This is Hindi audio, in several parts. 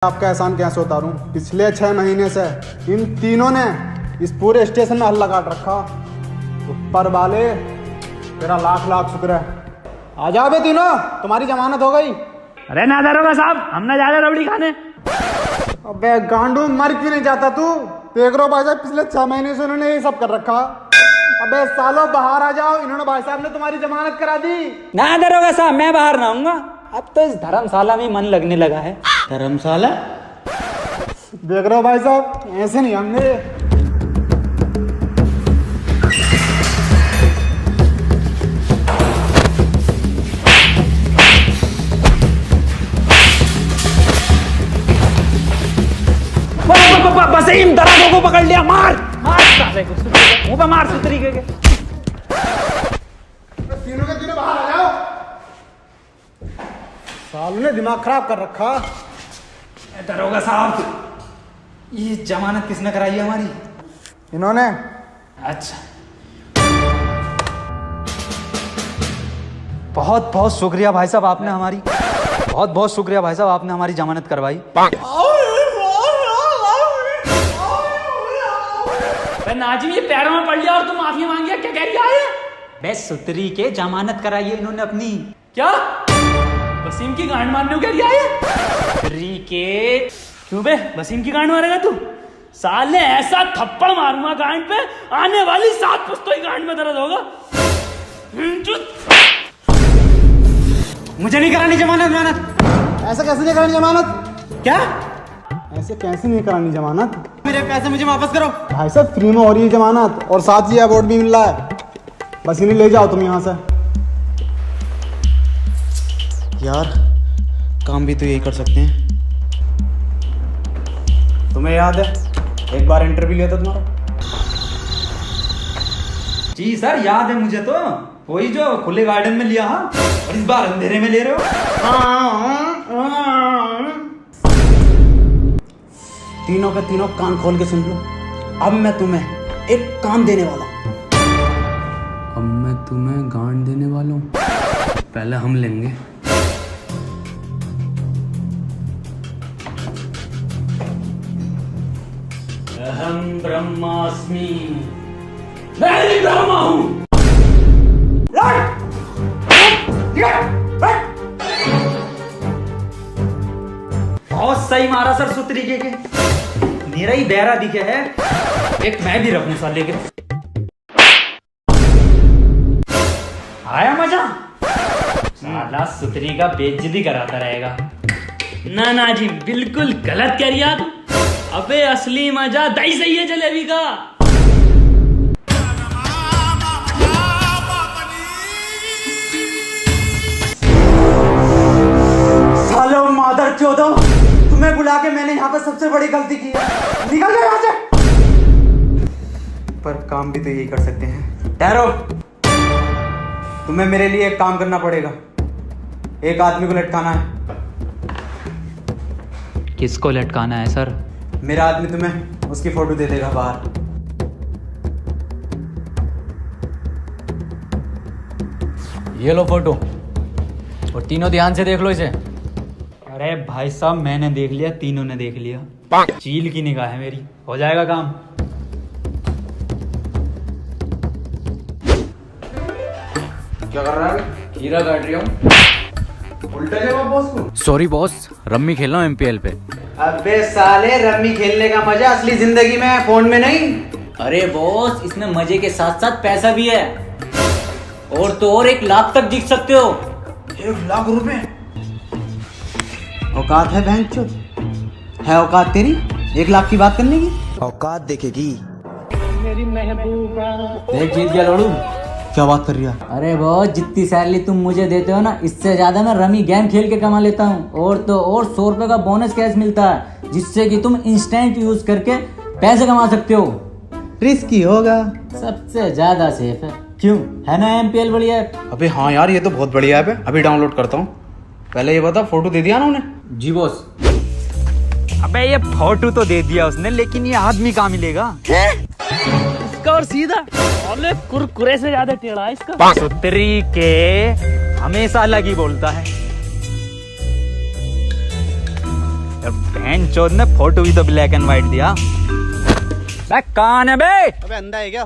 आपका एहसान कैसे उतारूं? पिछले 6 महीने से इन तीनों ने इस पूरे स्टेशन में हल्ला काट रखा। ऊपर वाले तेरा लाख लाख शुक्र है। आ जाओ बे तीनों, तुम्हारी जमानत हो गई। अरे ना दरोगा साहब, हम ना जा रहे रबड़ी खाने। अबे गांडू, मर क्यों नहीं जाता तू? देख रहे हो भाई साहब, पिछले 6 महीने से उन्होंने ये सब कर रखा। अबे सालों बाहर आ जाओ, इन्होंने भाई साहब ने तुम्हारी जमानत करा दी। ना दरोगा साहब, मैं बाहर ना आऊंगा। अब तो इस धर्मशाला में मन लगने लगा है। धर्मशाला देख रहे हो भाई साहब, ऐसे नहीं हमने। वसीम दराजों को पकड़ लिया, मार मार साले को, मुंह पे मार इस तरीके के। तीनों के तीनों बाहर आ जाओ। सालों ने दिमाग खराब कर रखा। दरोगा साहब, ये जमानत किसने कराई है हमारी? इन्होंने। अच्छा, बहुत बहुत शुक्रिया भाई साहब, आपने हमारी बहुत बहुत शुक्रिया भाई साहब, आपने हमारी जमानत करवाई। नाजिम, ये पैरों में पड़ लिया और तुम माफी मांगी, क्या कह रही है? बस सुतरी के जमानत कराई है इन्होंने अपनी। क्या वसीम की गांड मारने को कह रही है? सुतरी के क्यों बे, वसीम की गांड मारेगा तू? साले ऐसा थप्पड़ मारूंगा गांड पे, आने वाली 7 पुश्तों की गांड में दर्द होगा। मुझे नहीं करानी जमानत। ऐसे कैसे नहीं करानी जमानत? क्या? ऐसे कैसे नहीं करानी जमानत? मेरे पैसे मुझे वापस करो। भाई साहब, फ्री में हो रही है जमानत और साथ ही अवार्ड भी मिल रहा है। बस इन्हें ले जाओ तुम यहाँ से। यार, काम भी तो यही कर सकते हैं। तुम्हें याद है एक बार इंटरव्यू लिया था तुम्हारा? जी सर, याद है मुझे तो। वही जो खुले गार्डन में लिया। हाँ, और इस बार अंधेरे में ले रहे हो। तीनों के तीनों कान खोल के सुन लो। अब मैं तुम्हें एक काम देने वाला हूं। अब मैं तुम्हें गांड देने वाला हूँ। पहले हम लेंगे। अहम ब्रह्मास्मि, मैं ही ब्रह्मा हूं। बहुत सही मारा सर, सुतरी के। मेरा ही बहरा दिखे है, एक मैं भी रखूं साले के। आया मजा? साला सुतरी का बेइज्जती कराता रहेगा। ना नाजिम, बिल्कुल गलत कह रही आप। अबे असली मजा दही सही है जलेबी का। सालो मादर चोदो, तुम्हें बुला के मैंने यहाँ पे सबसे बड़ी गलती की है। निकल गए यहाँ से। पर काम भी तो यही कर सकते हैं। ठहरो, तुम्हें मेरे लिए एक काम करना पड़ेगा। एक आदमी को लटकाना है। किसको लटकाना है सर? मेरा आदमी तुम्हें उसकी फोटो दे देगा बाहर। ये लो फोटो, और तीनों ध्यान से देख लो इसे। अरे भाई साहब, मैंने देख लिया, तीनों ने देख लिया। चील की निगाह है मेरी, हो जाएगा काम। क्या कर रहा है? हीरा काट रही हूँ। उल्टा जवाब बॉस को। सॉरी बॉस, रम्मी खेल रहा हूँ MPL पे। अबे साले, रम्मी खेलने का मजा असली जिंदगी में है, फोन में नहीं। अरे बॉस, इसमें मजे के साथ साथ पैसा भी है। और तो और 1 लाख तक जीत सकते हो। 1 लाख रुपए? औकात है बैंक चो? है औकात तेरी 1 लाख की बात करने की? औकात देखेगी। देख, जीत गया लोड़ू। क्या बात कर रही है? अरे बॉस, जितनी सैलरी तुम मुझे देते हो ना, इससे ज्यादा मैं रमी गेम खेल के कमा लेता हूँ। और तो और 100 रुपए का बोनस कैश मिलता है, जिससे कि तुम इंस्टेंट यूज करके पैसे कमा सकते हो। रिस्की होगा। सबसे ज्यादा सेफ है। क्यों, है ना MPL बढ़िया ऐप? अबे हाँ यार, ये तो बहुत बढ़िया ऐप है। अभी डाउनलोड करता हूँ। पहले ये बता, फोटो दे दिया ना उन्हें? जी बॉस। अबे ये फोटो तो दे दिया उसने, लेकिन ये आदमी कहाँ मिलेगा? इसका और सीधा और कुरकुरे से ज्यादा टेढ़ा है इसका। सुतरी के हमेशा अलग ही बोलता है। बहन चोद ने फोटो भी तो ब्लैक एंड व्हाइट दिया। बे कौन है बे? अबे अंधा है क्या?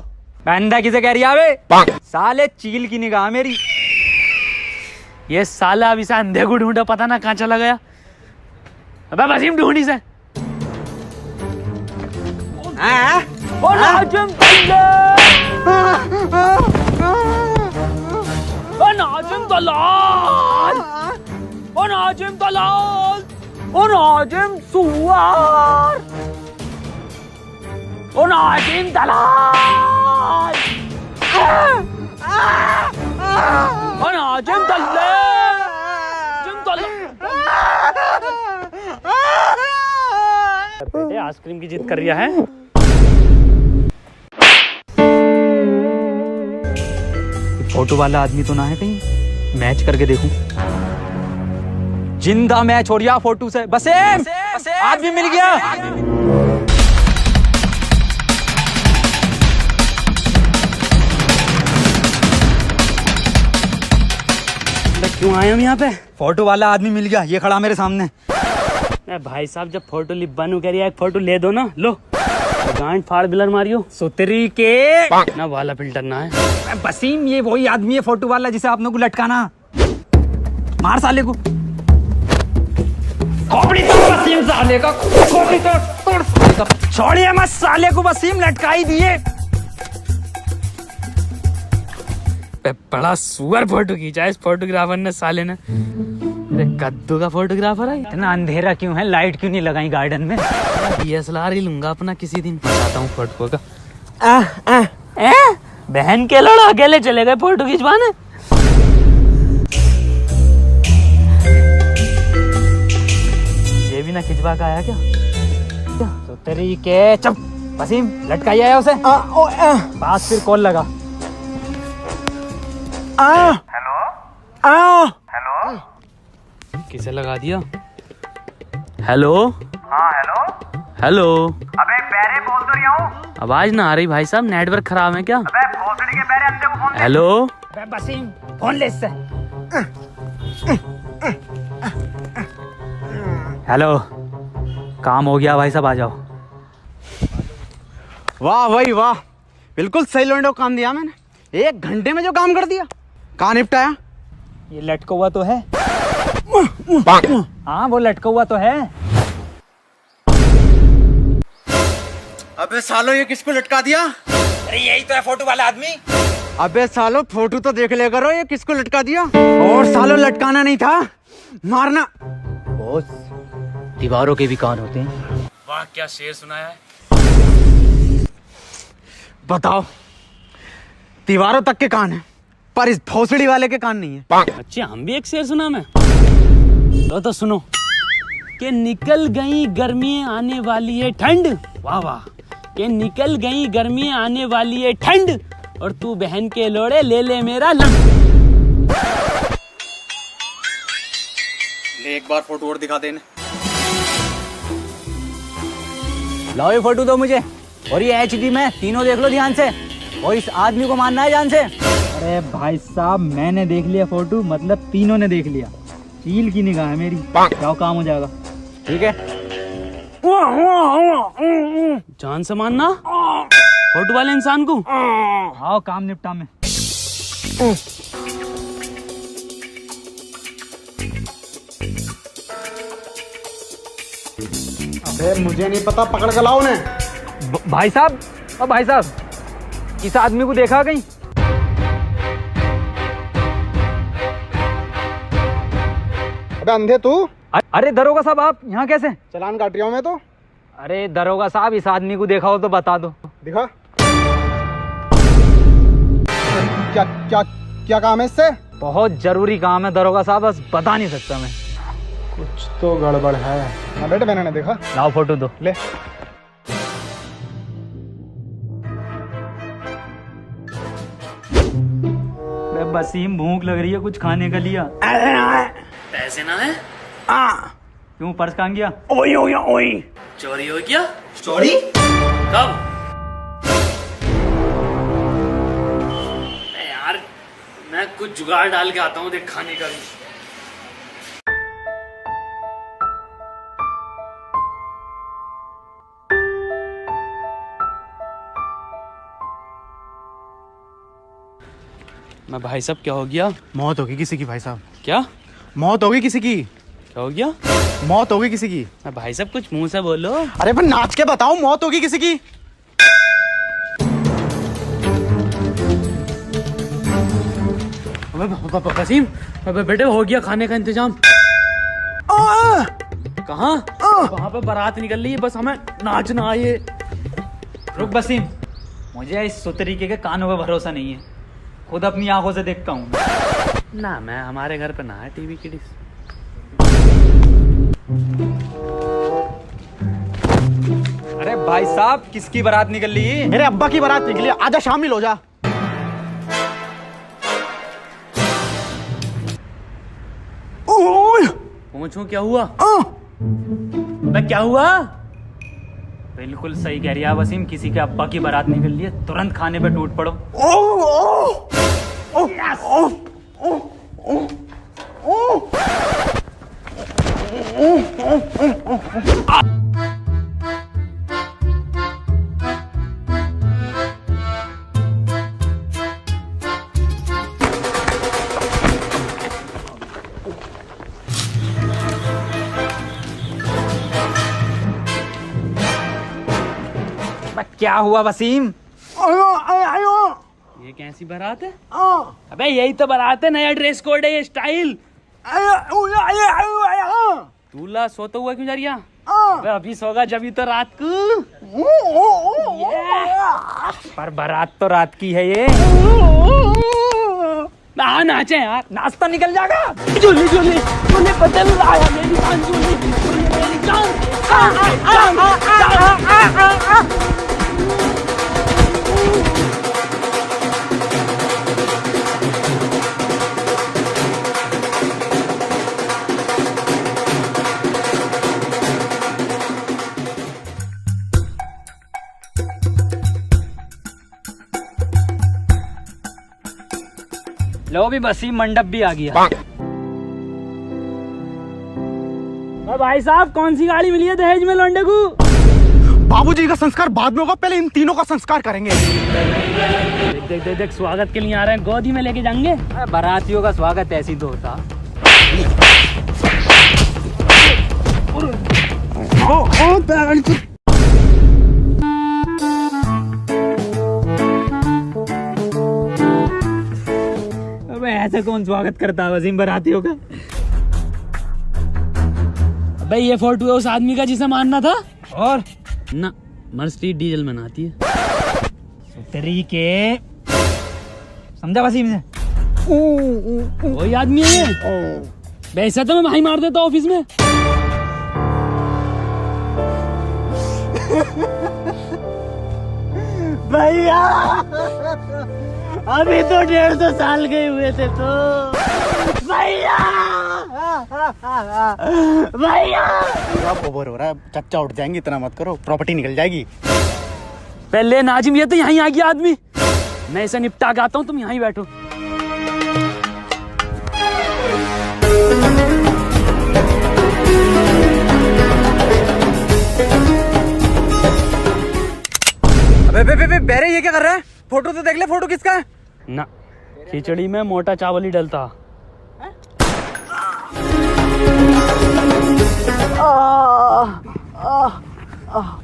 अंधा किसे कह रही है बे? साले चील की निगाह मेरी। ये साला अभी से अंधे को ढूंढा, पता ना कहाँ चला गया। अबे वसीम ढूंढी से। ओ नाजिम ओ नाजिम दलाल, ओ नाजिम दलाल, ओ नाजिम सुअर, ओ नाजिम दलाल, ओ नाजिम दलाल, जिम दलाल। बेटे आइसक्रीम की जिद कर रहा है। फोटो वाला आदमी तो ना है कहीं? मैच करके देखूं। जिंदा मैच हो रहा फोटो से। बसेम आदमी मिल गया। क्यों आए हम यहाँ पे? फोटो वाला आदमी मिल गया, ये खड़ा मेरे सामने। भाई साहब जब फोटो लिबानू कह रही है, एक फोटो ले दो ना। लो गांड फाड़ बिलर मारियो सुतरी के ना, वाला फिल्टर ना है। बसीम ये वही आदमी है फोटो वाला जिसे आपने को लटकाना। मार साले को। खोपड़ी तोड़ वसीम साले का, खोपड़ी तोड़ साले का। छोड़िए मत साले को, वसीम लटकाई दिए। बड़ा सुअर फोटो खींचा इस फोटोग्राफर ने साले ने। अरे कद्दू का फोटोग्राफर है। इतना अंधेरा क्यों है? लाइट क्यों नहीं लगाई गार्डन में? DSLR ही लूंगा अपना किसी दिन, बताता हूँ फोटो का। बहन के लड़ा अकेले चले गए फोटो खिंचवाने। ये भी ना खिंचवा का आया क्या? तो तेरी के चुप। वसीम लटकाई आया उसे। पास फिर कॉल लगा। हेलो किसे लगा दिया? हेलो। हाँ हेलो। हेलो। अबे पैरे बोल तो रहा हूँ। आवाज ना आ रही भाई साहब, नेटवर्क खराब है क्या? अबे भोसड़ी के पैरे अंधे को फोन दे। हेलो। वसीम फोन ले इससे। हेलो काम हो गया भाई साहब, आ जाओ। वाह भाई वाह, बिल्कुल सही लोंडो काम दिया मैंने। 1 घंटे में जो काम कर दिया। कहाँ निपटाया? ये लटका हुआ तो है। हाँ वो लटका हुआ तो है। अबे सालो ये किसको लटका दिया? अरे यही तो है फोटो वाला आदमी। अबे सालो फोटो तो देख ले करो, ये किसको लटका दिया? और सालो लटकाना नहीं था, मारना। बॉस दीवारों के भी कान होते हैं। वाह क्या शेर सुनाया है। बताओ, दीवारों तक के कान है पर इस भोसड़ी वाले के कान नहीं है। अच्छा हम भी एक शेर सुना मैं तो सुनो कि निकल गई गर्मियां आने वाली है ठंड। वाह वाह। कि निकल गई गर्मियां आने वाली है ठंड, और तू बहन के लोड़े ले ले मेरा लंग। ले एक बार फोटो और दिखा देने। लाओ ये फोटो दो मुझे, और ये HD में तीनों देख लो ध्यान से, और इस आदमी को मानना है जान से। अरे भाई साहब मैंने देख लिया फोटो, मतलब तीनों ने देख लिया। चील की निगाह है मेरी। जाओ काम हो जाएगा। ठीक है जान से मानना फोटो वाले इंसान को। आओ काम निपटा में। अबे मुझे नहीं पता, पकड़ के लाओ उन्हें। भाई साहब, ओ भाई साहब, इस आदमी को देखा कहीं? अबे अंधे तू, अरे दरोगा साहब आप यहाँ कैसे? चालान काट रहा हूँ मैं तो। अरे दरोगा साहब इस आदमी को देखा हो तो बता दो। दिखा। क्या क्या क्या काम है इससे? बहुत जरूरी काम है दरोगा साहब, बस बता नहीं सकता मैं। कुछ तो गड़बड़ है। हाँ बेटे मैंने देखा। लाओ फोटो दो। ले। वसीम भूख लग रही है, कुछ खाने का लिया? पैसे ना है? क्यों पर्स कहाँ गया? चोरी हो क्या? चोरी कब? यार मैं कुछ जुगाड़ डाल के आता हूँ, देख खाने का भी। मैं भाई साहब क्या हो गया? मौत होगी किसी की भाई साहब, क्या मौत होगी किसी की, क्या हो गया? मौत होगी किसी की। भाई साहब कुछ मुंह से बोलो। अरे पर नाच के बताओ, मौत होगी किसी की। वसीम, बेटे हो गया खाने का इंतजाम। कहाँ? वहाँ पे बारात निकल रही है, बस हमें नाचना है। रुक वसीम, मुझे इस सुतरीके के कानों पे भरोसा नहीं है, खुद अपनी आंखों से देखता हूँ। ना मैं हमारे घर पे ना है टीवी की डिश। अरे भाई साहब, किसकी बारात निकल रही है? मेरे अब्बा की बारात निकली, आजा शामिल हो जा। पूछूं क्या हुआ? क्या हुआ? बिल्कुल सही कह रही है वसीम, किसी के अब्बा की बारात निकल रही है, तुरंत खाने पे टूट पड़ो। क्या हुआ वसीम? ये कैसी बारात है? अबे यही तो बारात है, नया ड्रेस कोड है, ये स्टाइल। दूल्हा सोता हुआ क्यों जा रही है? अबे अभी सोगा जब ही तो रात को। पर बारात तो रात की है ये। हाँ नाचे यार, नाश्ता निकल जाएगा। झूली झूली झूली बदल आया मेरी जान, झूली झूली मेरी जान। लो भी वसीम मंडप भी आ गया। भाई साहब कौन सी गाड़ी मिली है दहेज में लौंडे को? बाबूजी का संस्कार बाद में होगा, पहले इन तीनों का संस्कार करेंगे। देख देख देख, स्वागत के लिए आ रहे हैं, गोदी में लेके जाएंगे। बारातियों का स्वागत ऐसी तो होता। अबे ऐसे कौन स्वागत करता है वसीम बारातियों का? अबे ये फोटो है उस आदमी का जिसे मारना था। और ना मर्सिडीज डीजल बनाती है। तरीके समझा वसीम से? वही आदमी है ये। वैसे तो मैं भाई मार देता ऑफिस में। भैया अभी तो 150 साल के हुए थे तो। भैया भैया अब ओवर हो रहा है, चच्चा उठ जाएंगे, इतना मत करो, प्रॉपर्टी निकल जाएगी। पहले नाजिम, ये तो यहीं आ गया आदमी, मैं इसे निपटा के आता हूँ, तुम यहीं बैठो। अबे बेरे, ये क्या कर रहा है? फोटो तो देख ले, फोटो किसका है? ना खिचड़ी में मोटा चावल ही डलता।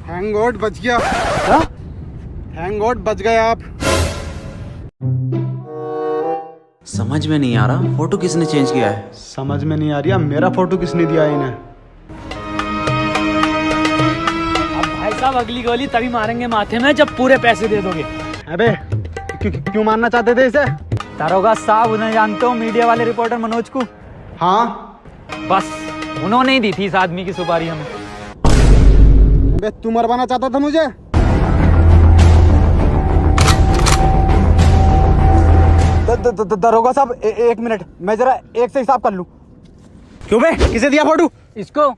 थैंक गॉड बच गया। थैंक गॉड बच गए आप। समझ में नहीं आ रहा, फोटो किसने चेंज किया है? समझ में नहीं आ रही मेरा फोटो किसने दिया है इन्हें। अब भाई साहब अगली गोली तभी मारेंगे माथे में जब पूरे पैसे दे दोगे। अबे क्यों मारना चाहते थे इसे? दारोगा साहब, उन्हें जानते हो, मीडिया वाले रिपोर्टर मनोज को? हाँ, बस उन्होंने ही दी थी इस आदमी की सुपारी हमें। अबे तू मरवाना चाहता था मुझे? दरोगा साहब एक मिनट, मैं जरा एक से हिसाब कर लूं। क्यों बे, किसे दिया फोटो? इसको।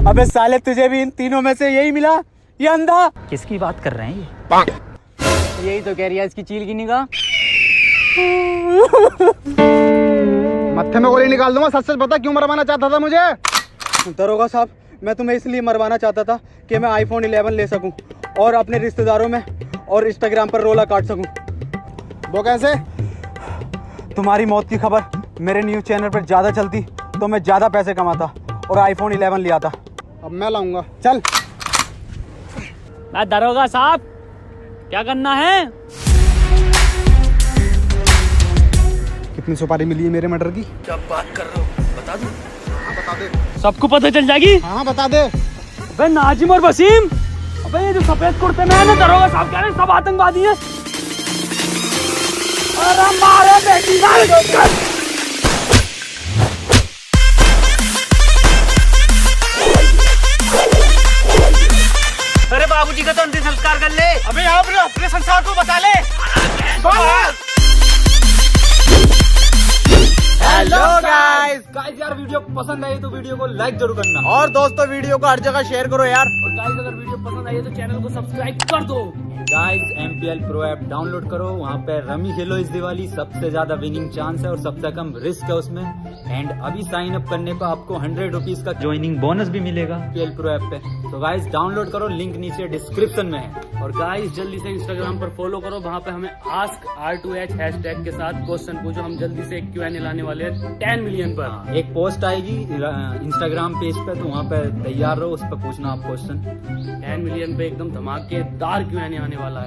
अबे साले, तुझे भी इन तीनों में से यही मिला, ये अंधा? किसकी बात कर रहे हैं ये? यही तो कह रही है इसकी चील की निगाह। मत्थे में गोली निकाल दूंगा, सच सच बता क्यों मरवाना चाहता था मुझे? दरोगा साहब, मैं तुम्हें इसलिए मरवाना चाहता था कि मैं iPhone 11 ले सकूं और अपने रिश्तेदारों में और इंस्टाग्राम पर रोला काट सकूं। वो कैसे? तुम्हारी मौत की खबर मेरे न्यूज चैनल पर ज्यादा चलती तो मैं ज्यादा पैसे कमाता और आईफोन 11 लिया था। अब मैं लाऊंगा, चल। दरोगा साहब, क्या करना है? कितनी सुपारी मिली है मेरे मर्डर की? क्या बात कर रहे हो, बता दूं? हाँ बता दे। सबको पता चल जाएगी। हाँ बता दे। अबे नाजिम और वसीम, अबे ये जो सफेद कुर्ते में है ना, दरोगा साहब कह रहे हैं सब आतंकवादी हैं। अरे मारे बेटी का। अरे बाबूजी का तो अंतिम संस्कार कर ले। अबे आप अपने संसार को बता ले। Hello guys. गाइस यार वीडियो पसंद आई तो वीडियो को लाइक जरूर करना। और दोस्तों वीडियो को हर जगह शेयर करो यार। और गाइस अगर वीडियो पसंद आई है तो चैनल को सब्सक्राइब कर दो। Guys MPL pro app download करो, वहाँ पे रमी खेलो इस दिवाली, सबसे ज्यादा विनिंग चांस है और सबसे कम रिस्क है उसमें। एंड अभी साइन अप करने पर आपको 100 रुपीज का ज्वाइनिंग बोनस भी मिलेगा MPL प्रो ऐप पे। तो गाइस डाउनलोड करो, लिंक नीचे डिस्क्रिप्शन में है। और गाइस जल्दी से इंस्टाग्राम पर फॉलो करो, वहाँ पे हमें आस्क R2H हैशटैग के साथ क्वेश्चन पूछो। हम जल्दी से एक Q&A लाने वाले हैं 10 मिलियन पर। एक पोस्ट आएगी इंस्टाग्राम पेज पे, तो वहाँ पे तैयार रहो, उस पर पूछना आप क्वेश्चन। 10 मिलियन पे एकदम धमाकेदार Q&A आने वाला है।